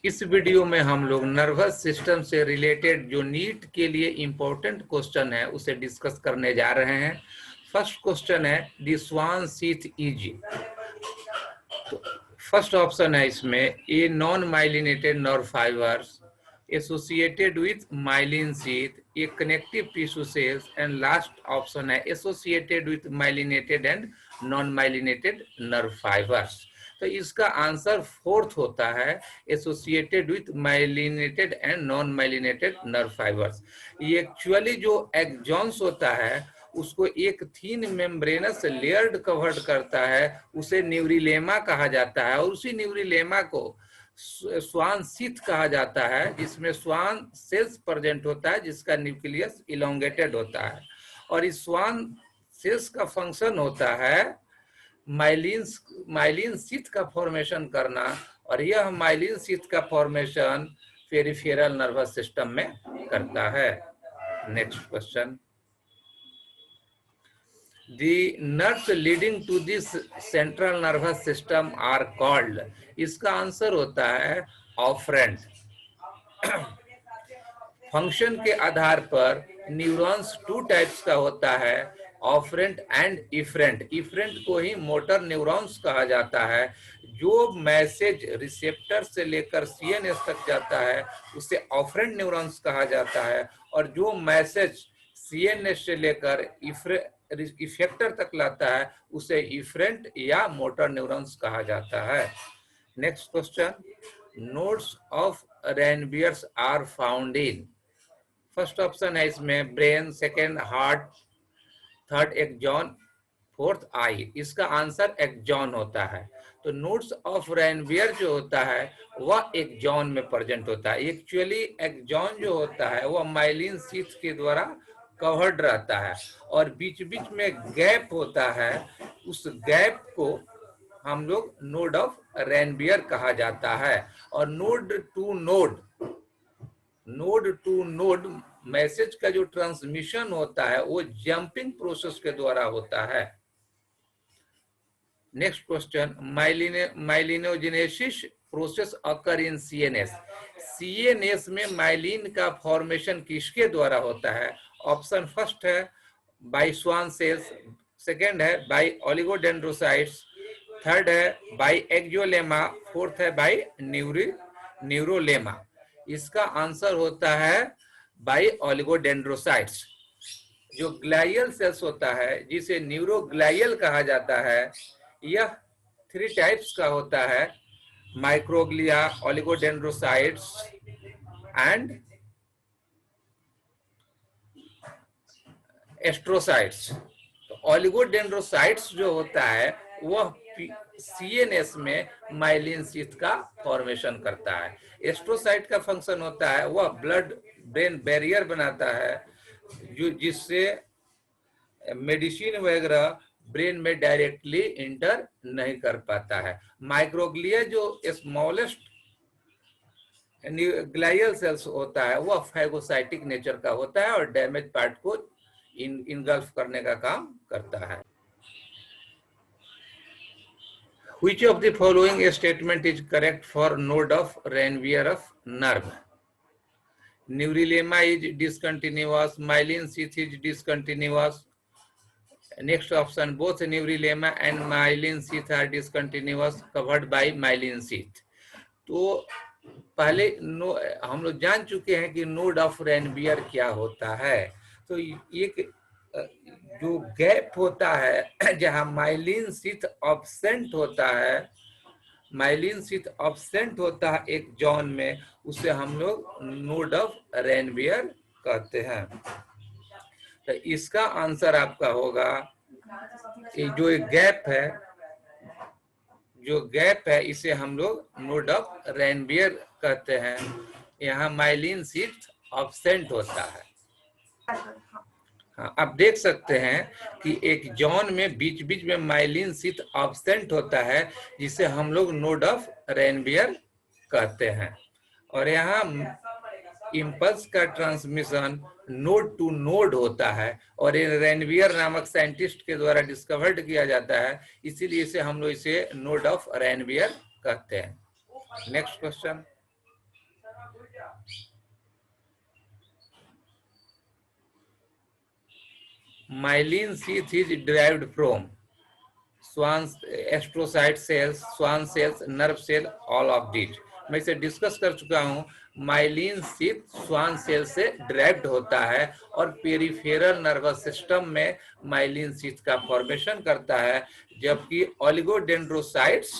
इस वीडियो में हम लोग नर्वस सिस्टम से रिलेटेड जो नीट के लिए इम्पोर्टेंट क्वेश्चन है उसे डिस्कस करने जा रहे हैं। फर्स्ट क्वेश्चन है द स्वान सीथ इज, तो फर्स्ट ऑप्शन है इसमें a non myelinated nerve fibers associated with myelin sheath, a connective tissue cells, and last option है associated with myelinated and non myelinated nerve fibers. तो इसका answer fourth होता है associated with myelinated and non myelinated nerve fibers. ये actually जो axons होता है उसको एक थीन मेम्ब्रेनस लेयर्ड कवर्ड करता है, उसे न्यूरिलेमा कहा जाता है, और उसी न्यूरिलेमा को स्वान सीथ कहा जाता है, जिसमें स्वान सेल्स प्रेजेंट होता है जिसका न्यूक्लियस इलोंगेटेड होता है। और इस स्वान सेल्स का फंक्शन होता है माइलिन सीथ का फॉर्मेशन करना, और यह माइलिन सीथ का फॉर्मेशन पेरिफेरल नर्वस सिस्टम में करता है। Next question, The nerves leading to this central nervous system are called, इसका आंसर होता है ऑफरेंट। फंक्शन के आधार पर न्यूरॉन्स टू टाइप्स का होता है, ऑफरेंट एंड इफरेंट। इफरेंट को ही मोटर न्यूरॉन्स कहा जाता है। जो मैसेज रिसेप्टर से लेकर सीएनएस तक जाता है उसे ऑफरेंट न्यूरॉन्स कहा जाता है, और जो मैसेज सीएनएस से लेकर इफेक्टर तक लाता है उसे इफरेंट या मोटर न्यूरॉन्स कहा जाता है। Next question, nodes of Ranvier are found in, first option है इसमें brain, second heart, third axon, fourth eye. इसका आंसर एक्सॉन होता है। तो नोड्स ऑफ रेनबियर जो होता है वह एक्सॉन में प्रेजेंट होता है। एक्चुअली एक्सॉन जो होता है वह माइलिन शीथ के द्वारा कवर्ड रहता है, और बीच बीच में गैप होता है, उस गैप को हम लोग नोड ऑफ रेनबियर कहा जाता है। और नोड टू नोड मैसेज का जो ट्रांसमिशन होता है वो जंपिंग प्रोसेस के द्वारा होता है। नेक्स्ट क्वेश्चन, माइलिनोजेनेसिस प्रोसेस अकर इन सीएनएस, सीएनएस में माइलिन का फॉर्मेशन किसके द्वारा होता है? ऑप्शन फर्स्ट है बाय स्वान सेल्स, सेकेंड है बाय ओलिगोडेंड्रोसाइट्स, थर्ड है बाय एक्सोलेमा, फोर्थ है बाय न्यूरोलेमा। इसका आंसर होता है बाय ओलिगोडेंड्रोसाइट्स। जो ग्लाइयल सेल्स होता है जिसे न्यूरोग्लाइयल कहा जाता है, यह 3 टाइप्स का होता है, माइक्रोग्लिया, ओलिगोडेंड्रोसाइट्स एंड एस्ट्रोसाइट्स। तो ओलिगोडेंड्रोसाइट्स जो होता है वह सीएनएस में माइलिन शीथ का फॉर्मेशन करता है। एस्ट्रोसाइट का फंक्शन होता है वह ब्लड ब्रेन बैरियर बनाता है, जो जिससे मेडिसिन वगैरह ब्रेन में डायरेक्टली इंटर नहीं कर पाता है। माइक्रोग्लिया जो स्मॉलेस्ट ग्लाइयल सेल्स होता है वह फैगोसाइटिक नेचर का होता है और डैमेज पार्ट को इनगल्फ करने का काम करता है। Which of the following statement is correct for node of Ranvier of nerve? Neurilemma is discontinuous, myelin sheath is discontinuous. Next option, both neurilemma and myelin sheath are discontinuous, covered by myelin sheath. तो पहले हम लोग जान चुके हैं कि node of रेनबियर क्या होता है। तो एक जो गैप होता है जहां माइलिन शीथ एब्सेंट होता है, माइलिन शीथ एब्सेंट होता है एक जॉन में, उसे हम लोग नोड ऑफ रेनबियर कहते हैं। तो इसका आंसर आपका होगा कि जो एक गैप है इसे हम लोग नोड ऑफ रेनबियर कहते हैं। यहाँ माइलिन शीथ एब्सेंट होता है। हाँ, आप देख सकते हैं कि एक जॉन में बीच बीच में माइलिन शीथ एब्सेंट होता है जिसे हम लोग नोड ऑफ रेनबियर कहते हैं। और यहाँ इम्पल्स का ट्रांसमिशन नोड टू नोड होता है और ये रेनबियर नामक साइंटिस्ट के द्वारा डिस्कवर्ड किया जाता है, इसीलिए इसे हम लोग इसे नोड ऑफ रेनबियर कहते हैं। Next question, myelin sheath is derived from Schwann astrocyte cells, Schwann cells, nerve cell, all of that. मैं इसे डिस्कस कर चुका हूँ। माइलिन शीथ स्वान सेल से डिराइव्ड होता है और पेरिफेरल नर्वस सिस्टम में माइलिन शीथ का फॉर्मेशन करता है, जबकि ओलिगोडेंड्रोसाइट्स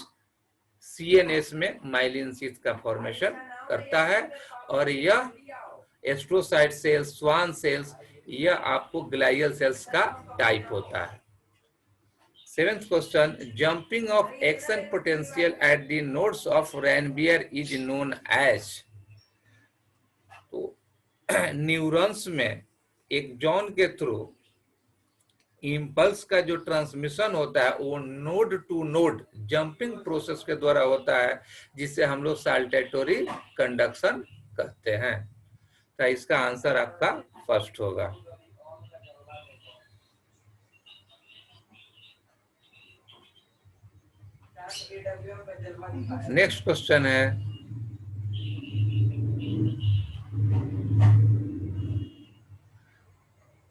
सीएनएस में माइलिन शीथ का फॉर्मेशन करता है। और यह एस्ट्रोसाइट सेल्स, स्वान सेल्स, यह आपको ग्लाइयल सेल्स का टाइप होता है। Seventh question, jumping of action potential at the nodes of Ranvier is known as। तो न्यूरॉन्स में एक्सॉन के थ्रू इम्पल्स का जो ट्रांसमिशन होता है वो node to node jumping process के द्वारा होता है, जिसे हम लोग साल्टेटोरी कंडक्शन कहते हैं। तो इसका आंसर आपका फर्स्ट होगा। नेक्स्ट क्वेश्चन है,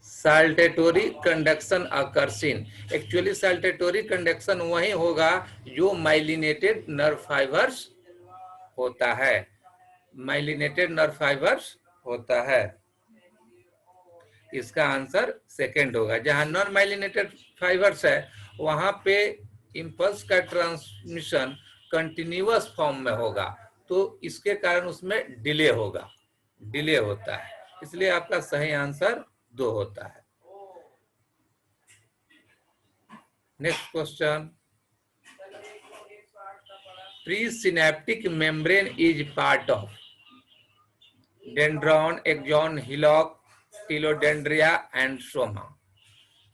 saltatory conduction occurs in. Actually saltatory conduction वही होगा जो माइलिनेटेड नर्व फाइबर्स होता है, माइलिनेटेड नर्व फाइबर्स होता है। इसका आंसर सेकंड होगा। जहां नॉन माइलिनेटेड फाइबर्स है वहां पे इंपल्स का ट्रांसमिशन कंटिन्यूअस फॉर्म में होगा, तो इसके कारण उसमें डिले होगा, डिले होता है। इसलिए आपका सही आंसर 2 होता है। Next question, pre synaptic membrane is part of dendron, axon, hillock, telodendria and soma.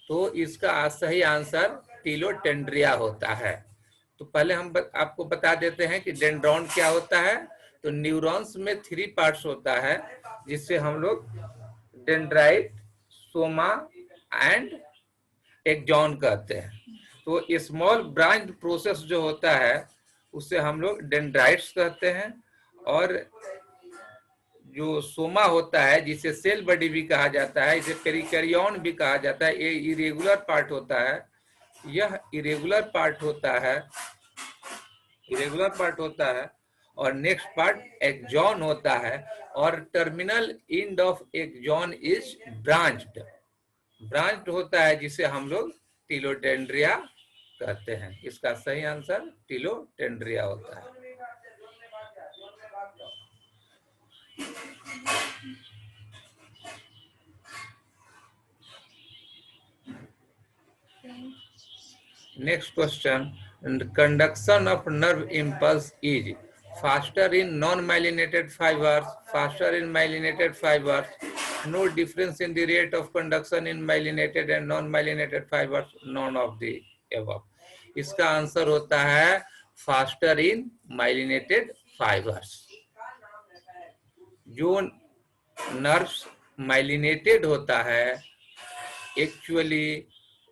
तो इसका सही आंसर टिलोडेंड्रिया होता है। तो पहले हम आपको बता देते हैं कि डेंड्रॉन क्या होता है। तो न्यूरॉन्स में 3 पार्ट्स होता है, जिससे हम लोग डेंड्राइट, सोमा एंड एक्सॉन कहते हैं। तो स्मॉल ब्रांच प्रोसेस जो होता है उसे हम लोग डेंड्राइट्स कहते हैं, और जो सोमा होता है जिसे सेल बॉडी भी कहा जाता है, इसे पेरिकैरियन भी कहा जाता है, ये इरेगुलर पार्ट होता है। यह इरेगुलर पार्ट होता है, इरेगुलर पार्ट होता है। और नेक्स्ट पार्ट एक्सॉन होता है, और terminal end of axon is branched, branched होता है, जिसे हम लोग टिलोडेंड्रिया कहते हैं। इसका सही आंसर टिलोडेंड्रिया होता है। Next question, conduction of nerve impulse is faster in non-myelinated fibers, faster in myelinated fibers, no difference in the rate of conduction in myelinated and non-myelinated fibers, none of the above। इसका answer होता है faster in myelinated fibers। जो nerves myelinated होता है actually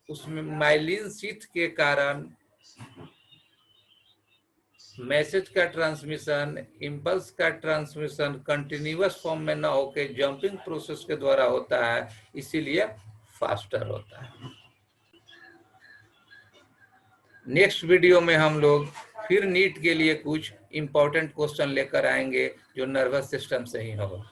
उसमें myelin sheath के कारण message का ट्रांसमिशन, इंपल्स का ट्रांसमिशन कंटिन्यूअस फॉर्म में ना होकर जंपिंग प्रोसेस के द्वारा होता है, इसीलिए फास्टर होता है। नेक्स्ट वीडियो में हम लोग फिर नीट के लिए कुछ इंपॉर्टेंट क्वेश्चन लेकर आएंगे जो नर्वस सिस्टम से ही होगा।